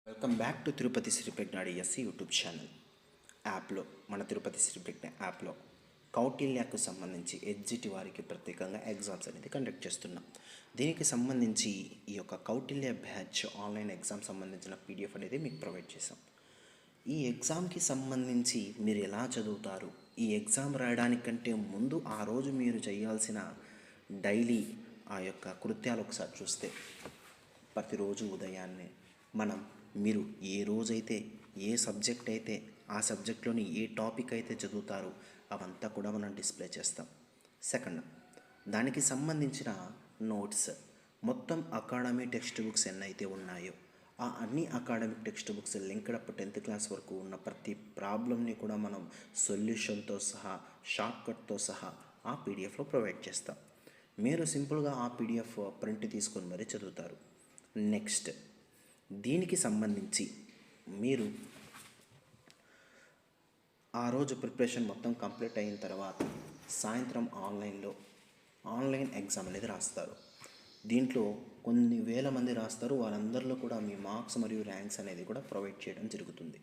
Welcome back to Tirupati Sri ప్రజ్ఞాడి ఎస్సీ YouTube channel. యాప్లో మన తిరుపతి శ్రీ ప్రజ్ఞ యాప్లో కౌటిల్యకు సంబంధించి ఎగ్జిట్ వారికి ప్రత్యేకంగా ఎగ్జామ్స్ అనేది కండక్ట్ చేస్తున్నాం. దీనికి సంబంధించి ఈ యొక్క కౌటిల్య బ్యాచ్ ఆన్లైన్ ఎగ్జామ్ సంబంధించిన పీడిఎఫ్ అనేది మీకు ప్రొవైడ్ చేసాం. ఈ ఎగ్జామ్కి సంబంధించి మీరు ఎలా చదువుతారు, ఈ ఎగ్జామ్ రాయడానికంటే ముందు ఆ రోజు మీరు చేయాల్సిన డైలీ ఆ యొక్క కృత్యాలు ఒకసారి చూస్తే, ప్రతిరోజు ఉదయాన్నే మీరు ఏ రోజైతే ఏ సబ్జెక్ట్ అయితే ఆ సబ్జెక్ట్లోని ఏ టాపిక్ అయితే చదువుతారో అవంతా కూడా మనం డిస్ప్లే చేస్తాం. సెకండ్, దానికి సంబంధించిన నోట్స్ మొత్తం అకాడమీ టెక్స్ట్ బుక్స్ ఎన్నైతే ఉన్నాయో ఆ అన్ని academic text books linked up 10th class వరకు ఉన్న ప్రతి ప్రాబ్లమ్ని కూడా మనం సొల్యూషన్తో సహా షార్ట్కట్తో సహా ఆ పీడిఎఫ్లో ప్రొవైడ్ చేస్తాం. మీరు సింపుల్గా ఆ పీడిఎఫ్ ప్రింట్ తీసుకొని మరీ చదువుతారు. నెక్స్ట్, దీనికి సంబంధించి మీరు ఆ రోజు ప్రిపరేషన్ మొత్తం కంప్లీట్ అయిన తర్వాత సాయంత్రం ఆన్లైన్ ఎగ్జామ్ అనేది రాస్తారు. దీంట్లో కొన్ని వేల మంది రాస్తారు. వారందరిలో కూడా మీ మార్క్స్ మరియు ర్యాంక్స్ అనేది కూడా ప్రొవైడ్ చేయడం జరుగుతుంది.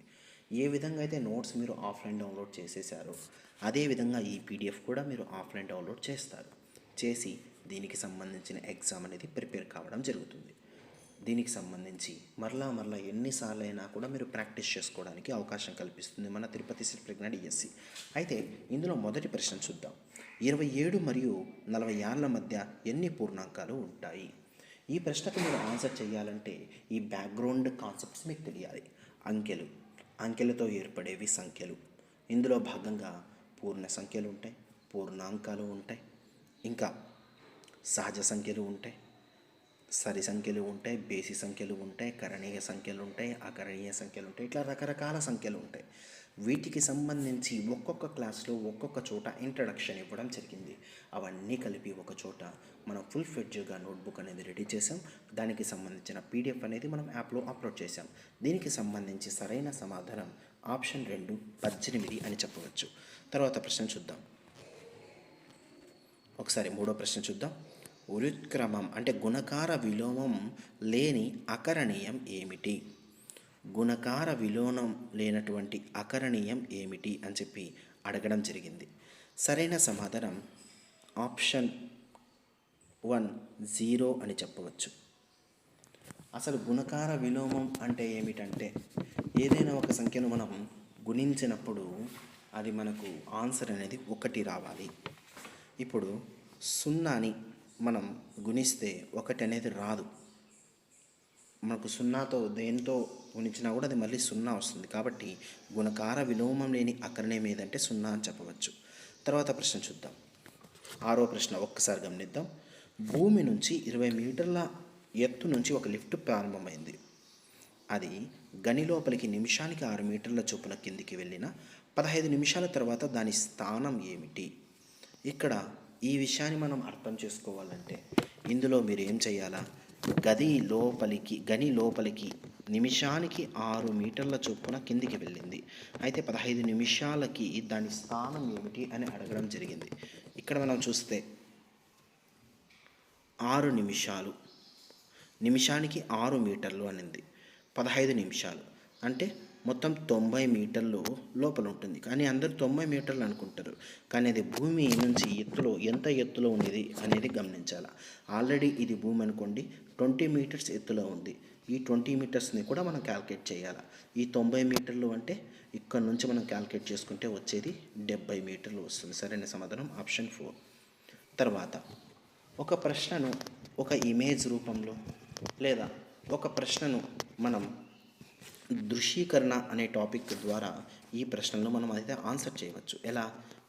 ఏ విధంగా అయితే నోట్స్ మీరు ఆఫ్లైన్ డౌన్లోడ్ చేసేసారో అదేవిధంగా ఈ పీడిఎఫ్ కూడా మీరు ఆఫ్లైన్ డౌన్లోడ్ చేసి దీనికి సంబంధించిన ఎగ్జామ్ అనేది ప్రిపేర్ కావడం జరుగుతుంది. దీనికి సంబంధించి మరలా ఎన్నిసార్లు అయినా కూడా మీరు ప్రాక్టీస్ చేసుకోవడానికి అవకాశం కల్పిస్తుంది మన తిరుపతి శ్రీ ప్రజ్ఞ డిఎస్సి. అయితే ఇందులో మొదటి ప్రశ్న చూద్దాం. 27 మరియు 46 మధ్య ఎన్ని పూర్ణాంకాలు ఉంటాయి? ఈ ప్రశ్నకు మీరు ఆన్సర్ చేయాలంటే ఈ బ్యాక్గ్రౌండ్ కాన్సెప్ట్స్ మీకు తెలియాలి. అంకెలతో ఏర్పడేవి సంఖ్యలు. ఇందులో భాగంగా పూర్ణ సంఖ్యలు ఉంటాయి, పూర్ణాంకాలు ఉంటాయి, ఇంకా సహజ సంఖ్యలు ఉంటాయి, సరి సంఖ్యలు ఉంటాయి, బేసి సంఖ్యలు ఉంటాయి, కరణీయ సంఖ్యలు ఉంటాయి, అకరణీయ సంఖ్యలు ఉంటాయి. ఇట్లా రకరకాల సంఖ్యలు ఉంటాయి. వీటికి సంబంధించి ఒక్కొక్క క్లాస్లో ఒక్కొక్క చోట ఇంట్రడక్షన్ ఇవ్వడం జరిగింది. అవన్నీ కలిపి ఒక చోట మనం ఫుల్ ఫ్లెడ్జ్గా నోట్బుక్ అనేది రెడీ చేసాం. దానికి సంబంధించిన పీడిఎఫ్ అనేది మనం యాప్లో అప్లోడ్ చేసాం. దీనికి సంబంధించి సరైన సమాధానం ఆప్షన్ 2 18 అని చెప్పవచ్చు. తర్వాత ప్రశ్న చూద్దాం. ఒకసారి మూడో ప్రశ్న చూద్దాం. ఉత్క్రమం అంటే గుణకార విలోమం లేని అకరణీయం ఏమిటి? గుణకార విలోమం లేనటువంటి అకరణీయం ఏమిటి అని చెప్పి అడగడం జరిగింది. సరైన సమాధానం ఆప్షన్ 1 0 అని చెప్పవచ్చు. అసలు గుణకార విలోమం అంటే ఏమిటంటే, ఏదైనా ఒక సంఖ్యను మనం గుణించినప్పుడు అది మనకు ఆన్సర్ అనేది 1 రావాలి. ఇప్పుడు 0ని మనం గుణిస్తే 1 అనేది రాదు. మనకు 0తో దేంతో గుణించినా కూడా అది మళ్ళీ 0 వస్తుంది. కాబట్టి గుణకార విలోమం లేని అకరణీయం ఏదంటే 0 అని చెప్పవచ్చు. తర్వాత ప్రశ్న చూద్దాం. 6వ ప్రశ్న ఒక్కసారి గమనిద్దాం. భూమి నుంచి 20 మీటర్ల ఎత్తు నుంచి ఒక లిఫ్ట్ ప్రారంభమైంది. అది గని లోపలికి నిమిషానికి 6 మీటర్ల చొప్పున కిందికి వెళ్ళిన 15 నిమిషాల తర్వాత దాని స్థానం ఏమిటి? ఇక్కడ ఈ విషయాన్ని మనం అర్థం చేసుకోవాలంటే ఇందులో మీరు ఏం చేయాలా, గని లోపలికి నిమిషానికి 6 మీటర్ల చొప్పున కిందికి వెళ్ళింది. అయితే 15 నిమిషాలకి దాని స్థానం ఏమిటి అని అడగడం జరిగింది. ఇక్కడ మనం చూస్తే 6 నిమిషాలు, నిమిషానికి 6 మీటర్లు అనింది. 15 నిమిషాలు అంటే మొత్తం 90 మీటర్లు లోపల ఉంటుంది. కానీ అందరూ 90 మీటర్లు అనుకుంటారు. కానీ అది భూమి నుంచి ఎంత ఎత్తులో ఉంది అనేది గమనించాలి. ఆల్రెడీ ఇది భూమి అనుకోండి, 20 మీటర్స్ ఎత్తులో ఉంది. ఈ 20 మీటర్స్ని కూడా మనం క్యాల్కులేట్ చేయాలి. ఈ 90 మీటర్లు అంటే ఇక్కడ నుంచి మనం క్యాల్కులేట్ చేసుకుంటే వచ్చేది 70 మీటర్లు వస్తుంది. సరైన సమాధానం ఆప్షన్ 4. తర్వాత ఒక ప్రశ్నను ఒక ఇమేజ్ రూపంలో లేదా ఒక ప్రశ్నను మనం దృశ్యీకరణ అనే టాపిక్ ద్వారా ఈ ప్రశ్నలను మనం అయితే ఆన్సర్ చేయవచ్చు. ఎలా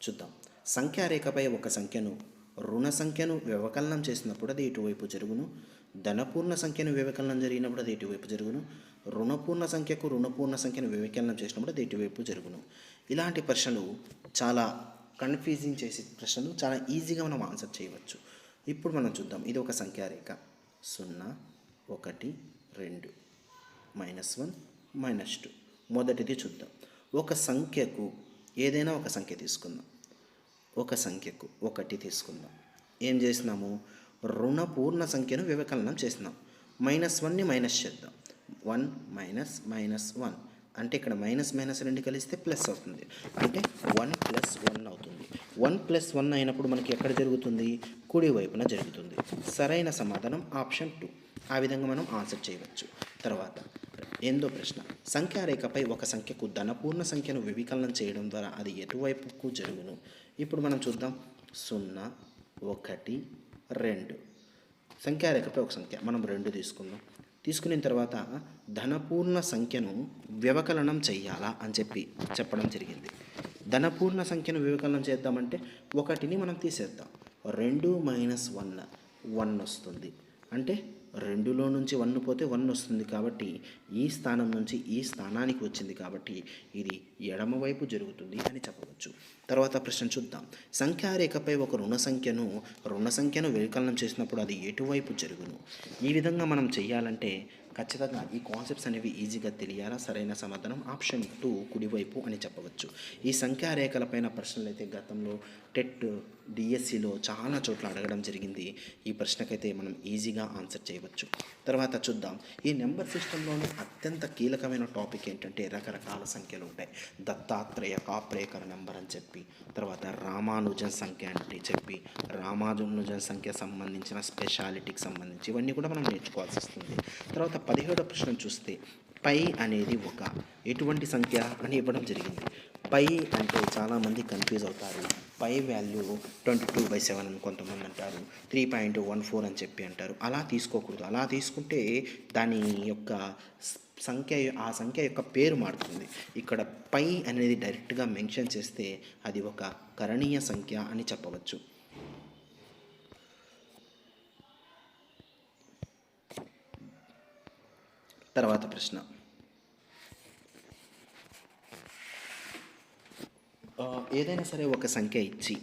చూద్దాం. సంఖ్యారేఖపై ఒక సంఖ్యను రుణ సంఖ్యను వ్యవకలనం చేసినప్పుడు అది ఎటువైపు జరుగును? ధనపూర్ణ సంఖ్యను వ్యవకలనం జరిగినప్పుడు అది ఎటువైపు జరుగును? రుణపూర్ణ సంఖ్యను వ్యవకలనం చేసినప్పుడు అది ఎటువైపు జరుగును? ఇలాంటి ప్రశ్నలు చాలా కన్ఫ్యూజింగ్ చేసే ప్రశ్నలు చాలా ఈజీగా మనం ఆన్సర్ చేయవచ్చు. ఇప్పుడు మనం చూద్దాం. ఇది ఒక సంఖ్యారేఖ 0 1 2 -1 -2. మొదటిది చూద్దాం. ఒక సంఖ్యకు ఏదైనా ఒక సంఖ్య తీసుకుందాం. ఒక సంఖ్యకు 1 తీసుకుందాం. ఏం చేసినాము? రుణ పూర్ణ సంఖ్యను వ్యవకలనం చేసినాం. -1ని మైనస్ చేద్దాం. 1 మైనస్ మైనస్ 1 అంటే ఇక్కడ మైనస్ మైనస్ 2 కలిస్తే ప్లస్ అవుతుంది, అంటే 1 ప్లస్ 1 అవుతుంది. 1 ప్లస్ 1 అయినప్పుడు మనకి ఎక్కడ జరుగుతుంది? కుడి వైపున జరుగుతుంది. సరైన సమాధానం ఆప్షన్ 2. ఆ విధంగా మనం ఆన్సర్ చేయవచ్చు. తర్వాత 8వ ప్రశ్న, సంఖ్యారేఖపై ఒక సంఖ్యకు ధనపూర్ణ సంఖ్యను వ్యవకలనం చేయడం ద్వారా అది ఎటువైపుకు జరుగును? ఇప్పుడు మనం చూద్దాం. 0, 1, 2. సంఖ్యారేఖపై ఒక సంఖ్య మనం 2 తీసుకుందాం. తీసుకున్న తర్వాత ధనపూర్ణ సంఖ్యను వ్యవకలనం చెయ్యాలా అని చెప్పడం జరిగింది. ధనపూర్ణ సంఖ్యను వ్యవకలనం చేద్దామంటే 1ని మనం తీసేద్దాం. 2 మైనస్ 1 1 వస్తుంది. అంటే 2లో నుంచి 1 పోతే 1 వస్తుంది. కాబట్టి ఈ స్థానం నుంచి ఈ స్థానానికి వచ్చింది, కాబట్టి ఇది ఎడమవైపు జరుగుతుంది అని చెప్పవచ్చు. తర్వాత ప్రశ్న చూద్దాం. సంఖ్యారేఖపై ఒక రుణ సంఖ్యను వ్యవకలనం చేసినప్పుడు అది ఎటువైపు జరుగును? ఈ విధంగా మనం చెయ్యాలంటే ఖచ్చితంగా ఈ కాన్సెప్ట్స్ అనేవి ఈజీగా తెలియాలా. సరైన సమాధానం ఆప్షన్ 2 కుడివైపు అని చెప్పవచ్చు. ఈ సంఖ్యారేఖలపైన ప్రశ్నలు అయితే గతంలో టెట్, డిఎస్సిలో చాలా చోట్ల అడగడం జరిగింది. ఈ ప్రశ్నకైతే మనం ఈజీగా ఆన్సర్ చేయవచ్చు. తర్వాత చూద్దాం. ఈ నెంబర్ సిస్టంలోనే అత్యంత కీలకమైన టాపిక్ ఏంటంటే రకరకాల సంఖ్యలు ఉంటాయి. దత్తాత్రేయ కాప్రేకర్ నెంబర్ అని చెప్పి, తర్వాత రామానుజన్ సంఖ్య అంటే చెప్పి, రామానుజన్ సంఖ్య సంబంధించిన స్పెషాలిటీకి సంబంధించి ఇవన్నీ కూడా మనం నేర్చుకోవాల్సి వస్తుంది. తర్వాత 17వ ప్రశ్న చూస్తే పై అనేది ఒక ఎటువంటి సంఖ్య అని ఇవ్వడం జరిగింది. పై అంటే చాలామంది కన్ఫ్యూజ్ అవుతారు. పై వాల్యూ 22/7 అని కొంతమంది అంటారు, 3.14 అని చెప్పి అంటారు. అలా తీసుకోకూడదు. అలా తీసుకుంటే దాని యొక్క ఆ సంఖ్య యొక్క పేరు మారుతుంది. ఇక్కడ పై అనేది డైరెక్ట్గా మెన్షన్ చేస్తే అది ఒక కరణీయ సంఖ్య అని చెప్పవచ్చు. తర్వాత ప్రశ్న, ఏదైనా సరే ఒక సంఖ్య ఇచ్చి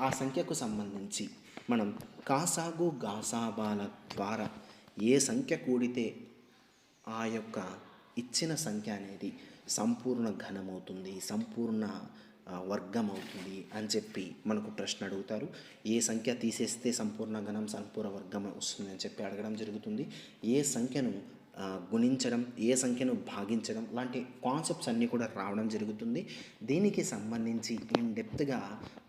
ఆ సంఖ్యకు సంబంధించి మనం కాసాగు గాసాబాల ద్వారా ఏ సంఖ్య కూడితే ఆ యొక్క ఇచ్చిన సంఖ్య అనేది సంపూర్ణ ఘనమవుతుంది, సంపూర్ణ వర్గం అవుతుంది అని చెప్పి మనకు ప్రశ్న అడుగుతారు. ఏ సంఖ్య తీసేస్తే సంపూర్ణ ఘనం, సంపూర్ణ వర్గం వస్తుంది అని చెప్పి అడగడం జరుగుతుంది. ఏ సంఖ్యను గుణించడం, ఏ సంఖ్యను భాగించడం లాంటి కాన్సెప్ట్స్ అన్నీ కూడా రావడం జరుగుతుంది. దీనికి సంబంధించి ఇన్ డెప్త్గా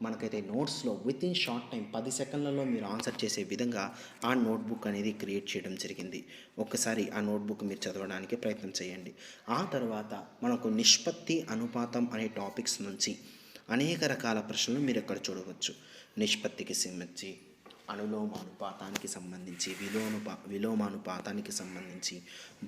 మనకైతే నోట్స్లో విత్ ఇన్ షార్ట్ టైం 10 సెకండ్లలో మీరు ఆన్సర్ చేసే విధంగా ఆ నోట్బుక్ అనేది క్రియేట్ చేయడం జరిగింది. ఒక్కసారి ఆ నోట్బుక్ మీరు చదవడానికి ప్రయత్నం చేయండి. ఆ తర్వాత మనకు నిష్పత్తి, అనుపాతం అనే టాపిక్స్ నుంచి అనేక రకాల ప్రశ్నలు మీరు ఇక్కడ చూడవచ్చు. నిష్పత్తికి సంబంధించి, అనులోమానుపాతానికి సంబంధించి, విలోమానుపాతానికి సంబంధించి,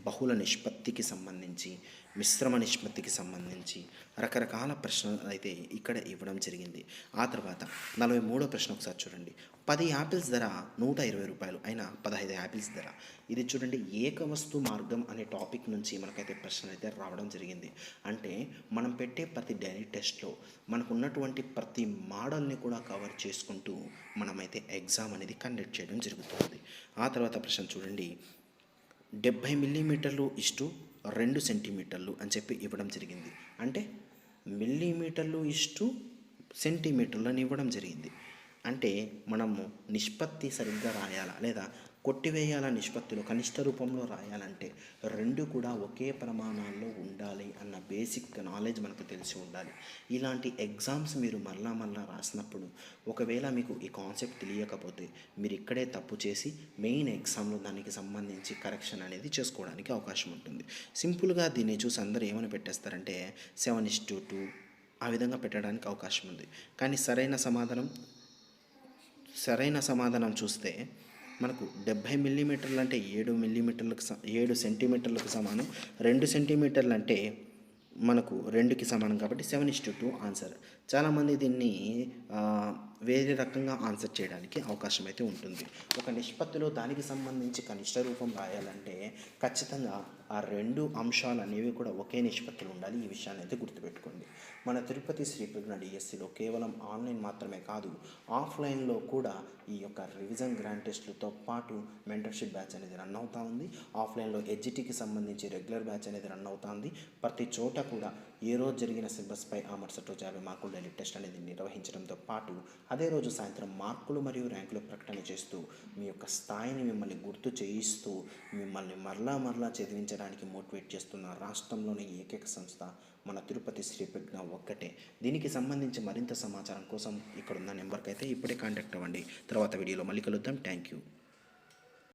బహుళ నిష్పత్తికి సంబంధించి, మిశ్రమ నిష్పత్తికి సంబంధించి రకరకాల ప్రశ్నలు అయితే ఇక్కడ ఇవ్వడం జరిగింది. ఆ తర్వాత 43వ ప్రశ్న ఒకసారి చూడండి. 10 యాపిల్స్ ధర 120 రూపాయలు అయినా 15 యాపిల్స్ ధర. ఇది చూడండి, ఏకవస్తు మార్గం అనే టాపిక్ నుంచి మనకైతే ప్రశ్నలు అయితే రావడం జరిగింది. అంటే మనం పెట్టే ప్రతి డైలీ టెస్ట్లో మనకు ఉన్నటువంటి ప్రతి మోడల్ని కూడా కవర్ చేసుకుంటూ మనమైతే ఎగ్జామ్ అనేది కండక్ట్ చేయడం జరుగుతుంది. ఆ తర్వాత ప్రశ్న చూడండి. 70 మిల్లీమీటర్లు ఇష్టు 2 సెంటీమీటర్లు అని చెప్పి ఇవ్వడం జరిగింది. అంటే మిల్లీమీటర్లు ఇష్టు సెంటీమీటర్లు అని ఇవ్వడం జరిగింది. అంటే మనము నిష్పత్తి సరిగ్గా రాయాలా లేదా కొట్టివేయాల నిష్పత్తిలో కనిష్ట రూపంలో రాయాలంటే 2 కూడా ఒకే ప్రమాణాల్లో ఉండాలి అన్న బేసిక్ నాలెడ్జ్ మనకు తెలిసి ఉండాలి. ఇలాంటి ఎగ్జామ్స్ మీరు మళ్ళా రాసినప్పుడు ఒకవేళ మీకు ఈ కాన్సెప్ట్ తెలియకపోతే మీరు ఇక్కడే తప్పు చేసి మెయిన్ ఎగ్జామ్లో దానికి సంబంధించి కరెక్షన్ అనేది చేసుకోవడానికి అవకాశం ఉంటుంది. సింపుల్గా దీన్ని చూసి అందరూ ఏమని పెట్టేస్తారంటే 7:2 ఆ విధంగా పెట్టడానికి అవకాశం ఉంది. కానీ సరైన సమాధానం చూస్తే మనకు 70 మిల్లీమీటర్లు అంటే 7 సెంటీమీటర్లకు సమానం. 2 సెంటీమీటర్లు అంటే మనకు 2కి సమానం. కాబట్టి 7:2 ఆన్సర్. చాలామంది దీన్ని వేరే రకంగా ఆన్సర్ చేయడానికి అవకాశం అయితే ఉంటుంది. ఒక నిష్పత్తిలో దానికి సంబంధించి కనిష్ట రూపం రాయాలంటే ఖచ్చితంగా ఆ 2 అంశాలు అనేవి కూడా ఒకే నిష్పత్తిలో ఉండాలి. ఈ విషయాన్ని అయితే గుర్తుపెట్టుకోండి. మన తిరుపతి శ్రీ ప్రజ్ఞ డిఎస్సిలో కేవలం ఆన్లైన్ మాత్రమే కాదు, ఆఫ్లైన్లో కూడా ఈ యొక్క రివిజన్ గ్రాండ్ టెస్టులతో పాటు మెంటర్షిప్ బ్యాచ్ అనేది రన్ అవుతూ ఉంది. ఆఫ్లైన్లో హెచ్జిటికి సంబంధించి రెగ్యులర్ బ్యాచ్ అనేది రన్ అవుతుంది. ప్రతి చోట కూడా ఏ రోజు జరిగిన సిలబస్పై ఆ మరుసటి రోజు 50 మార్కులు డైలీ టెస్ట్ అనేది నిర్వహించడంతో పాటు అదే రోజు సాయంత్రం మార్కులు మరియు ర్యాంకులు ప్రకటన చేస్తూ మీ యొక్క స్థాయిని మిమ్మల్ని గుర్తు చేయిస్తూ మిమ్మల్ని మరలా చదివించే సాధించడానికి మోటివేట్ చేస్తున్న రాష్ట్రంలోని ఏకైక సంస్థ మన తిరుపతి శ్రీ ప్రజ్ఞ ఒక్కటే. దీనికి సంబంధించి మరింత సమాచారం కోసం ఇక్కడ ఉన్న నెంబర్కి అయితే ఇప్పుడే కాంటాక్ట్ అవ్వండి. తర్వాత వీడియోలో మళ్ళీ కలుద్దాం. Thank you.